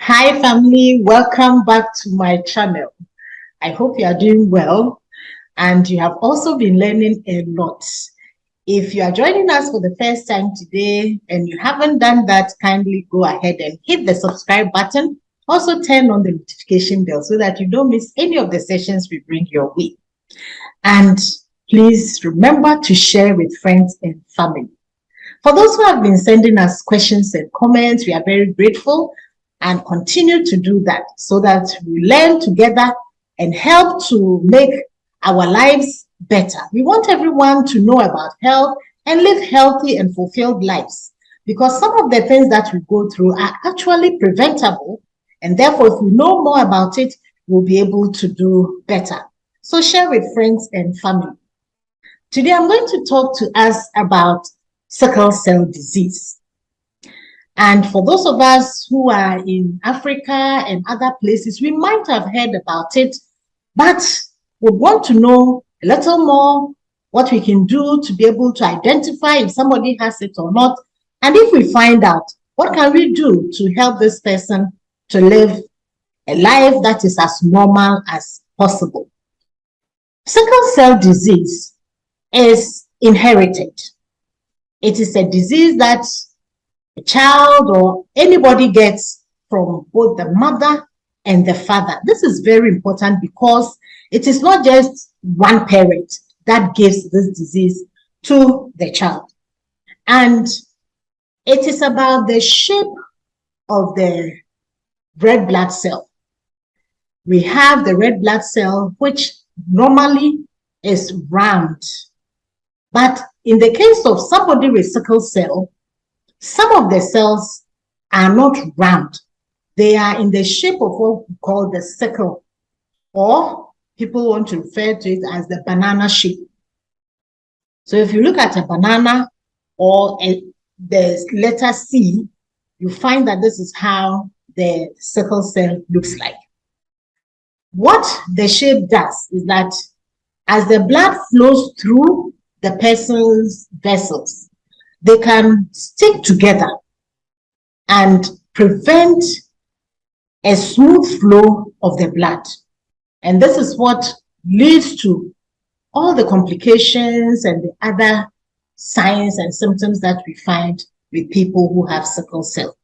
Hi family, welcome back to my channel. I hope you are doing well and you have also been learning a lot. If you are joining us for the first time today and you haven't done that, kindly go ahead and hit the subscribe button. Also turn on the notification bell so that you don't miss any of the sessions we bring your way. And please remember to share with friends and family. For those who have been sending us questions and comments, we are very grateful and continue to do that so that we learn together and help to make our lives better. We want everyone to know about health and live healthy and fulfilled lives because some of the things that we go through are actually preventable, and therefore if we know more about it, we'll be able to do better. So share with friends and family. Today I'm going to talk to us about sickle cell disease. And for those of us who are in Africa and other places, we might have heard about it, but we want to know a little more what we can do to be able to identify if somebody has it or not. And if we find out, what can we do to help this person to live a life that is as normal as possible? Sickle cell disease is inherited. It is a disease that a child or anybody gets from both the mother and the father. This is very important because it is not just one parent that gives this disease to the child. And it is about the shape of the red blood cell. We have the red blood cell, which normally is round. But in the case of somebody with sickle cell, some of the cells are not round. They are in the shape of what we call the sickle, or people want to refer to it as the banana shape. So if you look at a banana or the letter C, you find that this is how the sickle cell looks like. What the shape does is that as the blood flows through the person's vessels, they can stick together and prevent a smooth flow of the blood. And this is what leads to all the complications and the other signs and symptoms that we find with people who have sickle cell.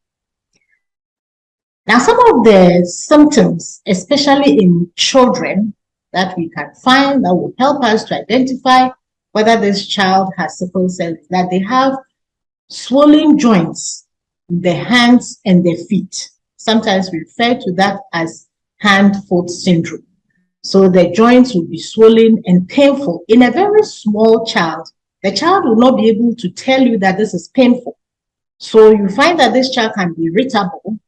Now, some of the symptoms, especially in children, that we can find that will help us to identify whether this child has sickle cell, is that they have swollen joints in the hands and the feet. Sometimes we refer to that as hand-foot syndrome. So the joints will be swollen and painful. In a very small child, the child will not be able to tell you that this is painful. So you find that this child can be irritable.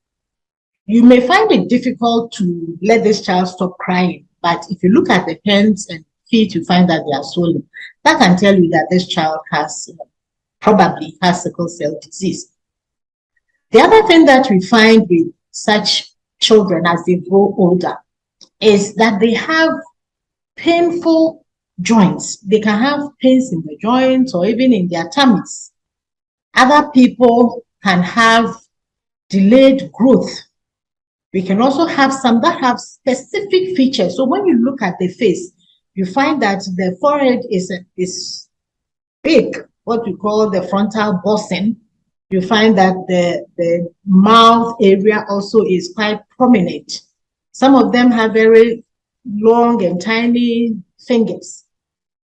You may find it difficult to let this child stop crying, but if you look at the hands and feet, you find that they are swollen. That can tell you that this child has probably has sickle cell disease. The other thing that we find with such children as they grow older is that they have painful joints. They can have pains in the joints or even in their tummies. Other people can have delayed growth. We can also have some that have specific features. So when you look at the face, you find that the forehead is big, what we call the frontal bossing. You find that the mouth area also is quite prominent. Some of them have very long and tiny fingers.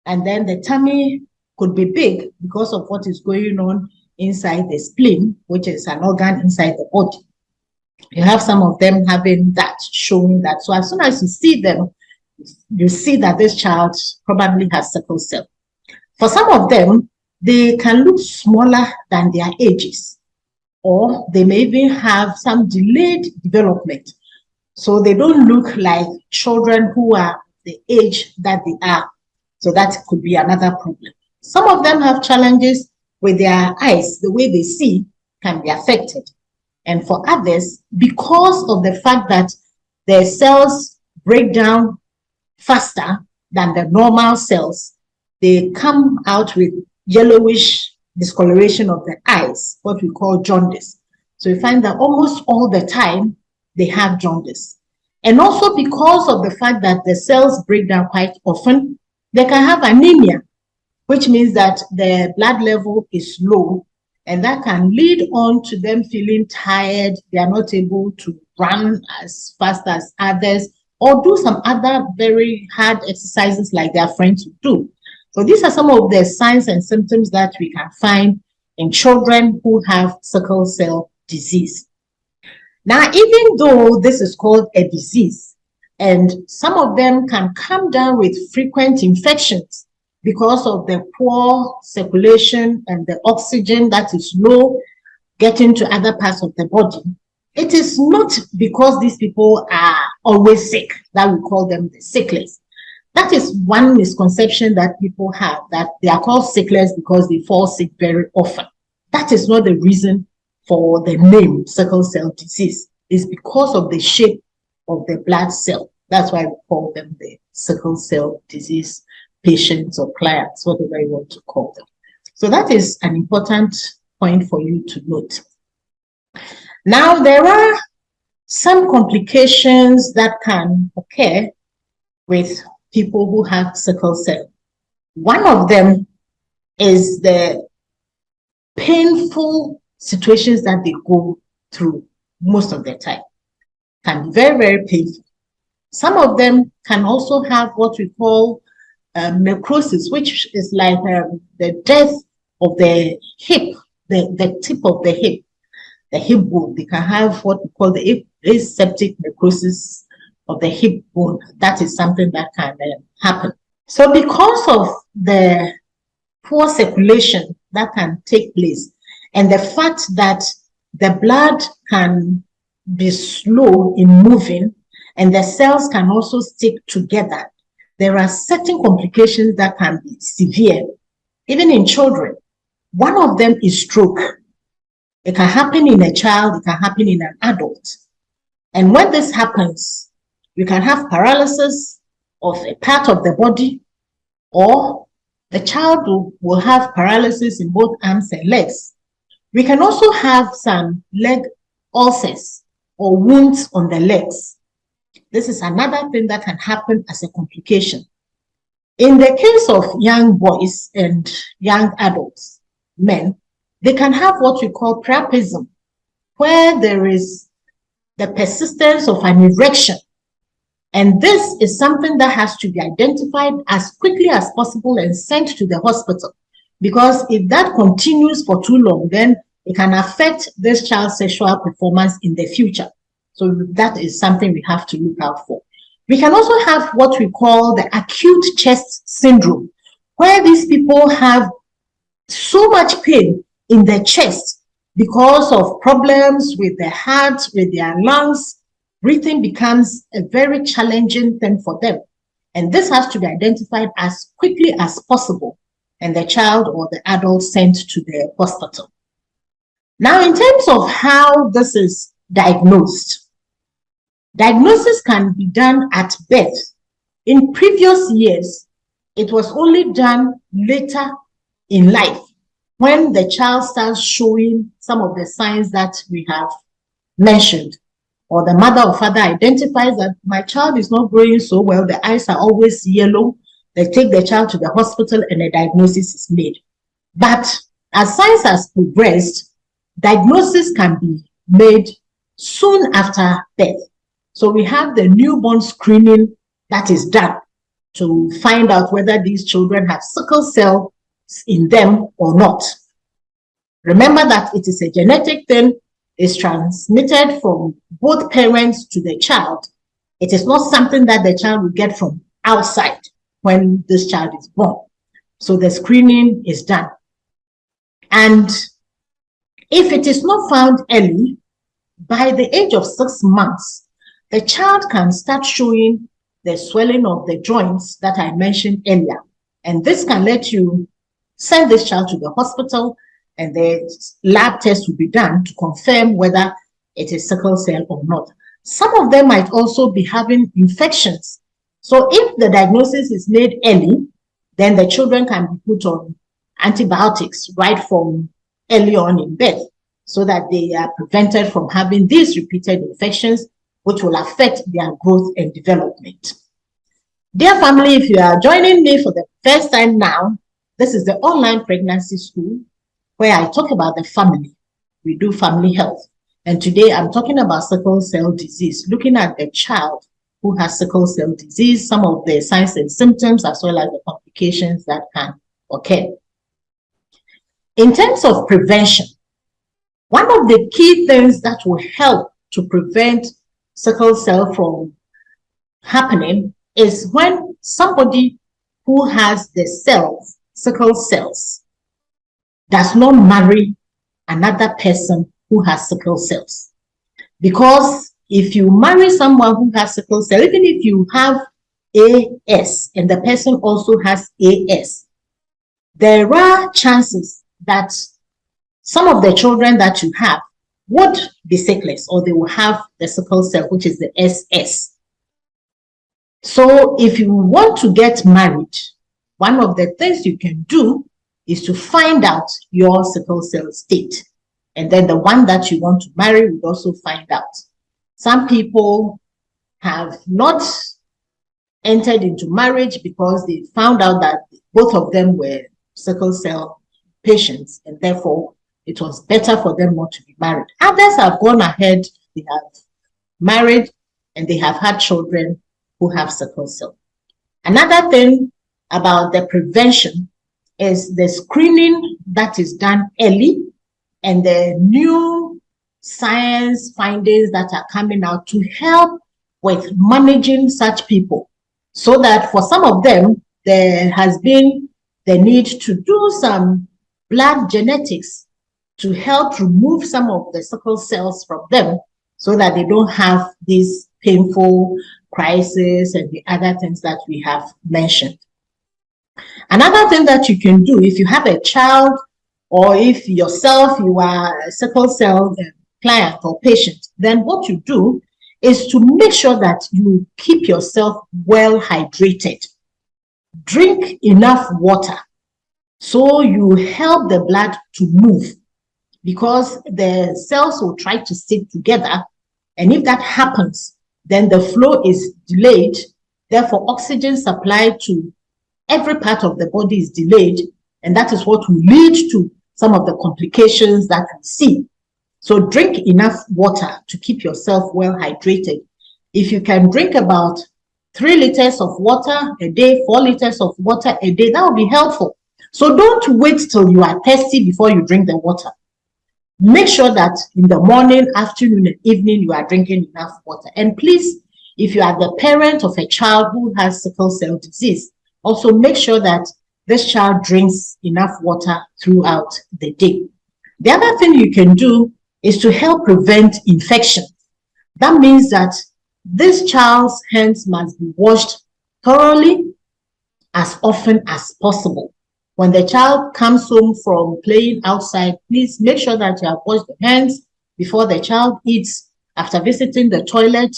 And then the tummy could be big because of what is going on inside the spleen, which is an organ inside the body. You have some of them having that, showing that. So as soon as you see them, you see that this child probably has sickle cell. For some of them, they can look smaller than their ages, or they may even have some delayed development. So they don't look like children who are the age that they are. So that could be another problem. Some of them have challenges with their eyes. The way they see can be affected. And for others, because of the fact that their cells break down faster than the normal cells, they come out with yellowish discoloration of the eyes, what we call jaundice. So you find that almost all the time, they have jaundice. And also because of the fact that the cells break down quite often, they can have anemia, which means that the blood level is low, and that can lead on to them feeling tired. They are not able to run as fast as others or do some other very hard exercises like their friends would do. So these are some of the signs and symptoms that we can find in children who have sickle cell disease. Now, even though this is called a disease, and some of them can come down with frequent infections because of the poor circulation and the oxygen that is low getting to other parts of the body, it is not because these people are always sick that we call them the sicklers. That is one misconception that people have, that they are called sicklers because they fall sick very often. That is not the reason for the name sickle cell disease. It's because of the shape of the blood cell. That's why we call them the sickle cell disease patients or clients, whatever you want to call them. So that is an important point for you to note. Now, there are some complications that can occur with people who have sickle cell. One of them is the painful situations that they go through most of the time. Can be very, very painful. Some of them can also have what we call necrosis, which is like the death of the hip, the tip of the hip bone. They can have what we call the aseptic necrosis of the hip bone. That is something that can happen. So because of the poor circulation that can take place, and the fact that the blood can be slow in moving, and the cells can also stick together, there are certain complications that can be severe, even in children. One of them is stroke. It can happen in a child, it can happen in an adult. And when this happens, you can have paralysis of a part of the body, or the child will have paralysis in both arms and legs. We can also have some leg ulcers or wounds on the legs. This is another thing that can happen as a complication. In the case of young boys and young adults, men, they can have what we call Prampism, where there is the persistence of an erection. And this is something that has to be identified as quickly as possible and sent to the hospital. Because if that continues for too long, then it can affect this child's sexual performance in the future. So that is something we have to look out for. We can also have what we call the acute chest syndrome, where these people have so much pain in their chest because of problems with their heart, with their lungs. Breathing becomes a very challenging thing for them. And this has to be identified as quickly as possible, and the child or the adult sent to the hospital. Now, in terms of how this is diagnosed, diagnosis can be done at birth. In previous years, it was only done later in life when the child starts showing some of the signs that we have mentioned, or the mother or father identifies that my child is not growing so well, the eyes are always yellow. They take the child to the hospital and a diagnosis is made. But as science has progressed, diagnosis can be made soon after birth. So we have the newborn screening that is done to find out whether these children have sickle cell in them or not. Remember that it is a genetic thing. It's transmitted from both parents to the child. It is not something that the child will get from outside when this child is born. So the screening is done. And if it is not found early, by the age of 6 months, the child can start showing the swelling of the joints that I mentioned earlier. And this can let you send this child to the hospital, and the lab test will be done to confirm whether it is sickle cell or not. Some of them might also be having infections. So if the diagnosis is made early, then the children can be put on antibiotics right from early on in birth, so that they are prevented from having these repeated infections which will affect their growth and development. Dear family, if you are joining me for the first time now, this is the online pregnancy school where I talk about the family. We do family health. And today I'm talking about sickle cell disease, looking at the child who has sickle cell disease, some of the signs and symptoms, as well as the complications that can occur. In terms of prevention, one of the key things that will help to prevent sickle cell from happening is when somebody who has the cells, sickle cells, does not marry another person who has sickle cells. Because if you marry someone who has sickle cell, even if you have AS and the person also has AS, there are chances that some of the children that you have would be sickless, or they will have the sickle cell, which is the SS. So if you want to get married, one of the things you can do is to find out your sickle cell state. And then the one that you want to marry would also find out. Some people have not entered into marriage because they found out that both of them were sickle cell patients, and therefore it was better for them not to be married. Others have gone ahead, they have married, and they have had children who have sickle cell. Another thing about the prevention is the screening that is done early and the new science findings that are coming out to help with managing such people, so that for some of them, there has been the need to do some blood genetics to help remove some of the sickle cells from them so that they don't have these painful crisis and the other things that we have mentioned. Another thing that you can do if you have a child, or if yourself you are a sickle cell client or patient, then what you do is to make sure that you keep yourself well hydrated. Drink enough water so you help the blood to move, because the cells will try to stick together, and if that happens, then the flow is delayed. Therefore, oxygen supply to every part of the body is delayed, and that is what will lead to some of the complications that we see. So drink enough water to keep yourself well hydrated. If you can drink about 3 liters of water a day, 4 liters of water a day, that will be helpful. So don't wait till you are thirsty before you drink the water. Make sure that in the morning, afternoon, and evening, you are drinking enough water. And please, if you are the parent of a child who has sickle cell disease, also make sure that this child drinks enough water throughout the day. The other thing you can do is to help prevent infection. That means that this child's hands must be washed thoroughly as often as possible. When the child comes home from playing outside, please make sure that you have washed the hands before the child eats, after visiting the toilet,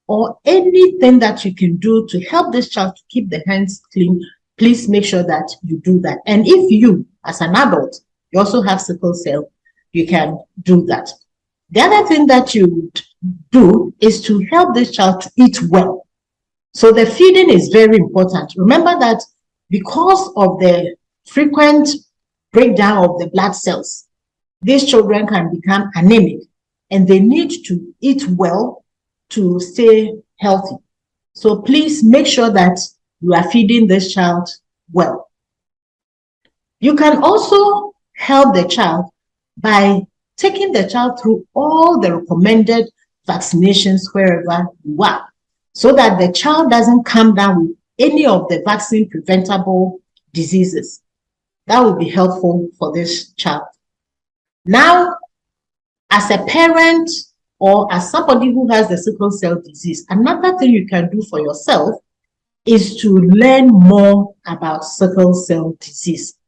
or anything that you can do to help this child to keep the hands clean. Please make sure that you do that. And if you, as an adult, you also have sickle cell, you can do that. The other thing that you do is to help this child to eat well. So the feeding is very important. Remember that because of the frequent breakdown of the blood cells, these children can become anemic, and they need to eat well to stay healthy. So please make sure that you are feeding this child well. You can also help the child by taking the child through all the recommended vaccinations wherever you are, so that the child doesn't come down with any of the vaccine preventable diseases. That will be helpful for this child. Now, as a parent or as somebody who has the sickle cell disease, another thing you can do for yourself is to learn more about sickle cell disease.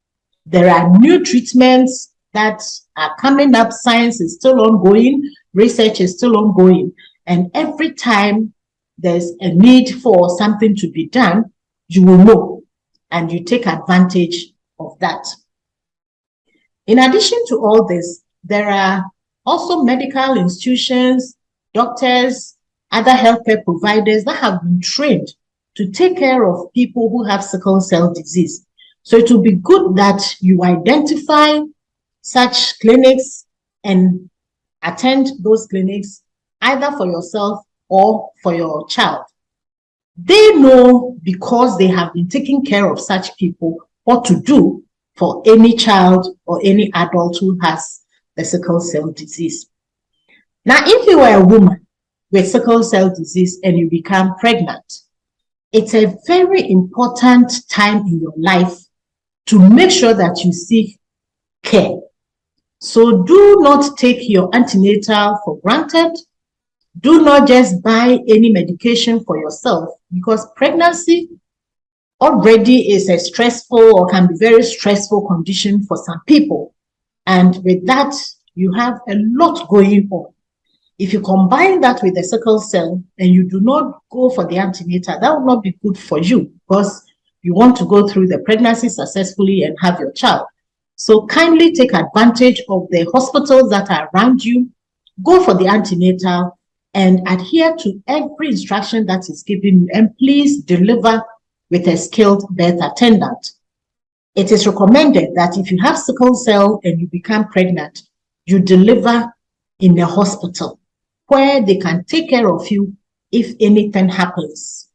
There are new treatments that are coming up. Science is still ongoing. Research is still ongoing. And every time there's a need for something to be done, you will know, and you take advantage of that. In addition to all this, there are also medical institutions, doctors, other healthcare providers that have been trained to take care of people who have sickle cell disease. So it will be good that you identify such clinics and attend those clinics either for yourself or for your child. They know, because they have been taking care of such people, what to do for any child or any adult who has the sickle cell disease. Now, if you are a woman with sickle cell disease and you become pregnant, it's a very important time in your life to make sure that you seek care. So do not take your antenatal for granted. Do not just buy any medication for yourself, because pregnancy already is a stressful or can be very stressful condition for some people. And with that, you have a lot going on. If you combine that with the sickle cell and you do not go for the antenatal, that will not be good for you, because you want to go through the pregnancy successfully and have your child. So kindly take advantage of the hospitals that are around you, go for the antenatal, and adhere to every instruction that is given you, and please deliver with a skilled birth attendant. It is recommended that if you have sickle cell and you become pregnant, you deliver in a hospital where they can take care of you if anything happens.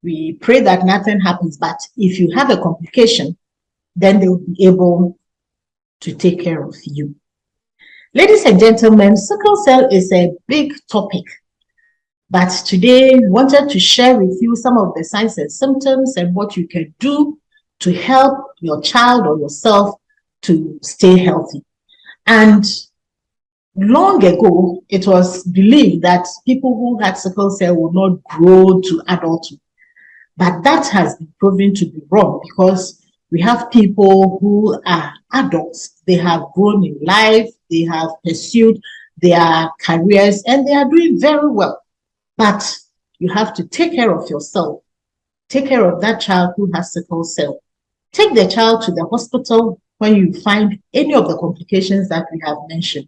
We pray that nothing happens, but if you have a complication, then they will be able to take care of you. Ladies and gentlemen, sickle cell is a big topic, but today we wanted to share with you some of the signs and symptoms and what you can do to help your child or yourself to stay healthy. And long ago, it was believed that people who had sickle cell would not grow to adulthood. But that has been proven to be wrong, because we have people who are adults. They have grown in life, they have pursued their careers, and they are doing very well. But you have to take care of yourself. Take care of that child who has sickle cell. Take the child to the hospital when you find any of the complications that we have mentioned.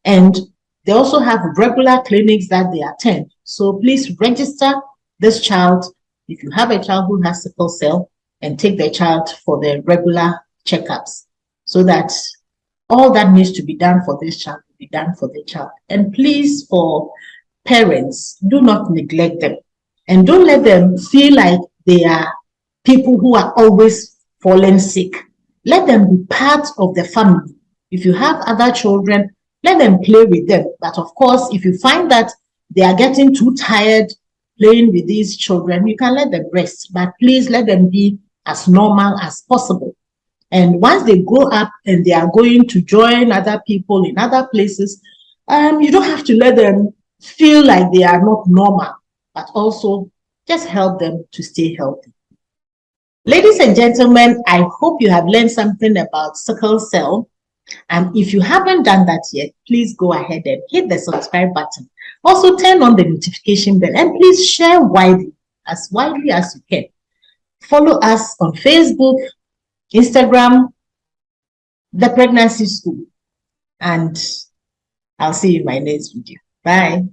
And they also have regular clinics that they attend. So please register this child if you have a child who has sickle cell, and take the child for the regular checkups, so that all that needs to be done for this child will be done for the child. And please, for parents, do not neglect them, and don't let them feel like they are people who are always falling sick. Let them be part of the family. If you have other children, let them play with them. But of course, if you find that they are getting too tired playing with these children, you can let them rest. But please let them be as normal as possible. And once they grow up and they are going to join other people in other places, you don't have to let them feel like they are not normal, but also just help them to stay healthy. Ladies and gentlemen, I hope you have learned something about sickle cell. And if you haven't done that yet, please go ahead and hit the subscribe button. Also, turn on the notification bell, and please share widely as you can. Follow us on Facebook, Instagram, The Pregnancy School. And I'll see you in my next video. Bye.